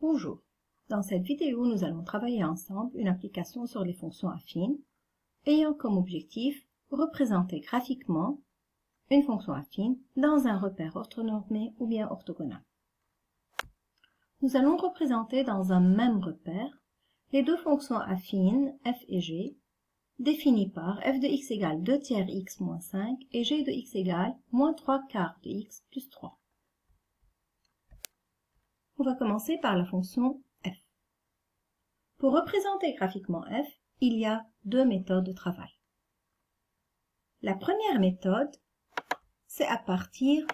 Bonjour, dans cette vidéo nous allons travailler ensemble une application sur les fonctions affines ayant comme objectif représenter graphiquement une fonction affine dans un repère orthonormé ou bien orthogonal. Nous allons représenter dans un même repère les deux fonctions affines f et g définies par f de x égale 2 tiers x moins 5 et g de x égale moins 3 quarts de x plus 3. On va commencer par la fonction f. Pour représenter graphiquement f, il y a deux méthodes de travail. La première méthode, c'est à partir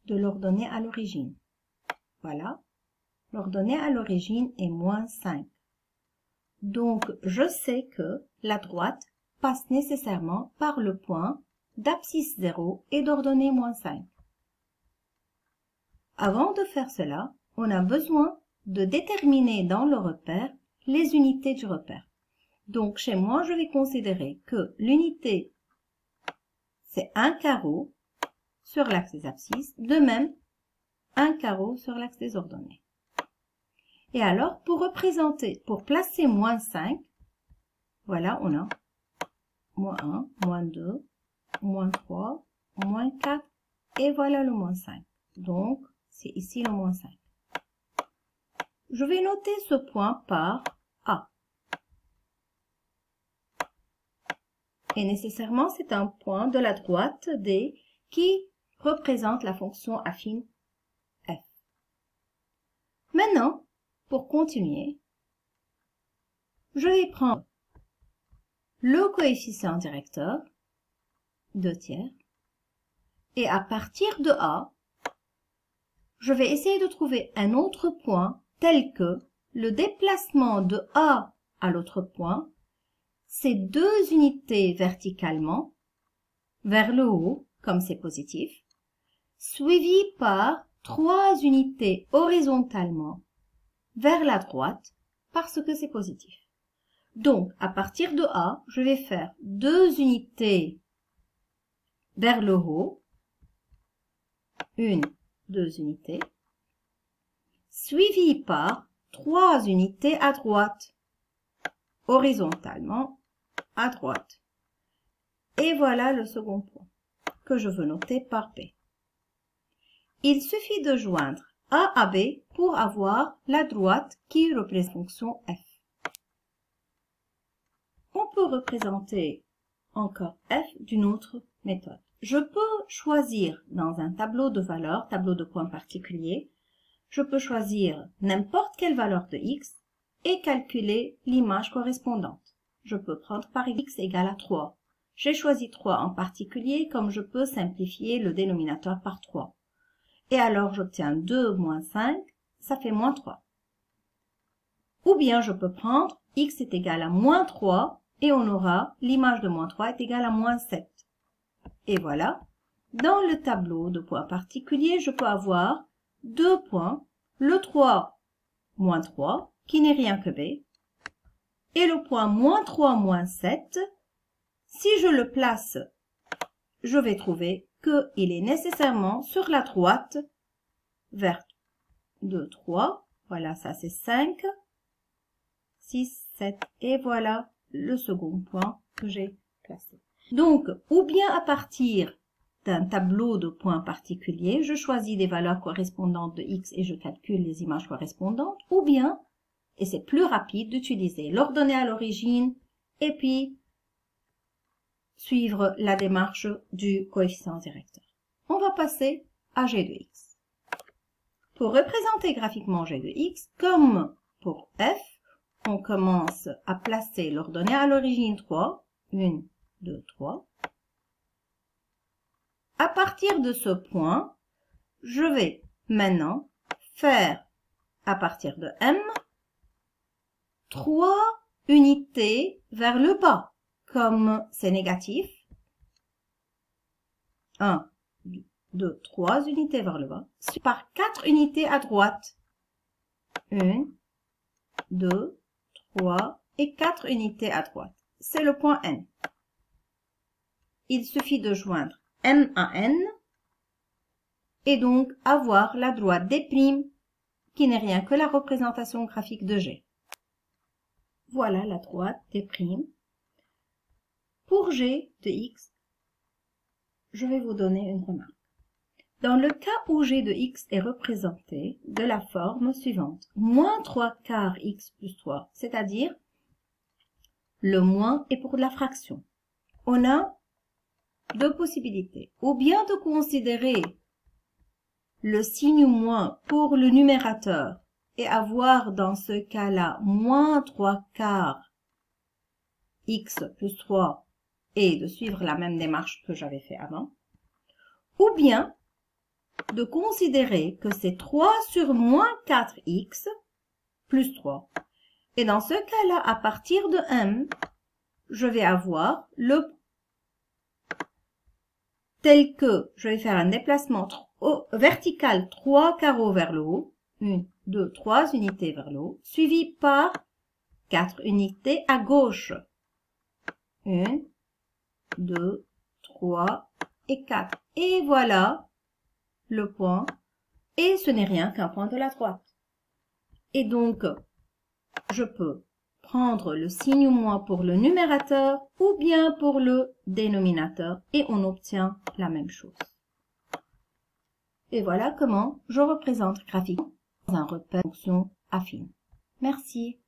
de l'ordonnée à l'origine. Voilà, l'ordonnée à l'origine est moins 5. Donc, je sais que la droite passe nécessairement par le point d'abscisse 0 et d'ordonnée moins 5. Avant de faire cela, on a besoin de déterminer dans le repère les unités du repère. Donc, chez moi, je vais considérer que l'unité, c'est un carreau sur l'axe des abscisses, de même, un carreau sur l'axe des ordonnées. Et alors, pour représenter, pour placer moins 5, voilà, on a moins 1, moins 2, moins 3, moins 4, et voilà le moins 5. Donc, c'est ici le moins 5. Je vais noter ce point par A. Et nécessairement, c'est un point de la droite D qui représente la fonction affine f. Maintenant, pour continuer, je vais prendre le coefficient directeur, 2 tiers, et à partir de A, je vais essayer de trouver un autre point tel que le déplacement de A à l'autre point, c'est 2 unités verticalement vers le haut, comme c'est positif, suivi par 3 unités horizontalement vers la droite, parce que c'est positif. Donc, à partir de A, je vais faire 2 unités vers le haut, 1, 2 unités, suivi par 3 unités à droite, horizontalement à droite. Et voilà le second point que je veux noter par B. Il suffit de joindre A à B pour avoir la droite qui représente la fonction f. On peut représenter encore f d'une autre méthode. Je peux choisir dans un tableau de valeurs, tableau de points particulier, je peux choisir n'importe quelle valeur de x et calculer l'image correspondante. Je peux prendre par x égale à 3. J'ai choisi 3 en particulier comme je peux simplifier le dénominateur par 3. Et alors j'obtiens 2 moins 5, ça fait moins 3. Ou bien je peux prendre x est égal à moins 3 et on aura l'image de moins 3 est égale à moins 7. Et voilà, dans le tableau de points particuliers, je peux avoir 2 points, le 3 moins 3, qui n'est rien que b, et le point moins 3 moins 7, si je le place, je vais trouver qu'il est nécessairement sur la droite vers 2, 3, voilà, ça c'est 5, 6, 7, et voilà le second point que j'ai placé. Donc, ou bien à partir d'un tableau de points particuliers, je choisis des valeurs correspondantes de x et je calcule les images correspondantes, ou bien, et c'est plus rapide, d'utiliser l'ordonnée à l'origine et puis suivre la démarche du coefficient directeur. On va passer à g de x. Pour représenter graphiquement g de x, comme pour f, on commence à placer l'ordonnée à l'origine 3, 1, 2, 3. À partir de ce point, je vais maintenant faire, à partir de m, 3 unités vers le bas. Comme c'est négatif, 1, 2, 3 unités vers le bas, par 4 unités à droite. 1, 2, 3 et 4 unités à droite. C'est le point N. Il suffit de joindre M à N et donc avoir la droite D' qui n'est rien que la représentation graphique de G. Voilà la droite des primes. Pour G de X, je vais vous donner une remarque. Dans le cas où G de X est représenté de la forme suivante, moins 3 quarts X plus 3, c'est-à-dire le moins est pour la fraction. On a deux possibilités. Ou bien de considérer le signe moins pour le numérateur et avoir dans ce cas-là moins 3 quarts X plus 3 et de suivre la même démarche que j'avais fait avant. Ou bien de considérer que c'est 3 sur moins 4x plus 3. Et dans ce cas-là, à partir de m, je vais avoir le tel que je vais faire un déplacement vertical 3 carreaux vers le haut, 1, 2, 3 unités vers le haut, suivi par 4 unités à gauche. 1, 2, 3 et 4. Et voilà le point, et ce n'est rien qu'un point de la droite. Et donc, je peux prendre le signe moins pour le numérateur ou bien pour le dénominateur, et on obtient la même chose. Et voilà comment je représente graphiquement un repère de fonction affine. Merci.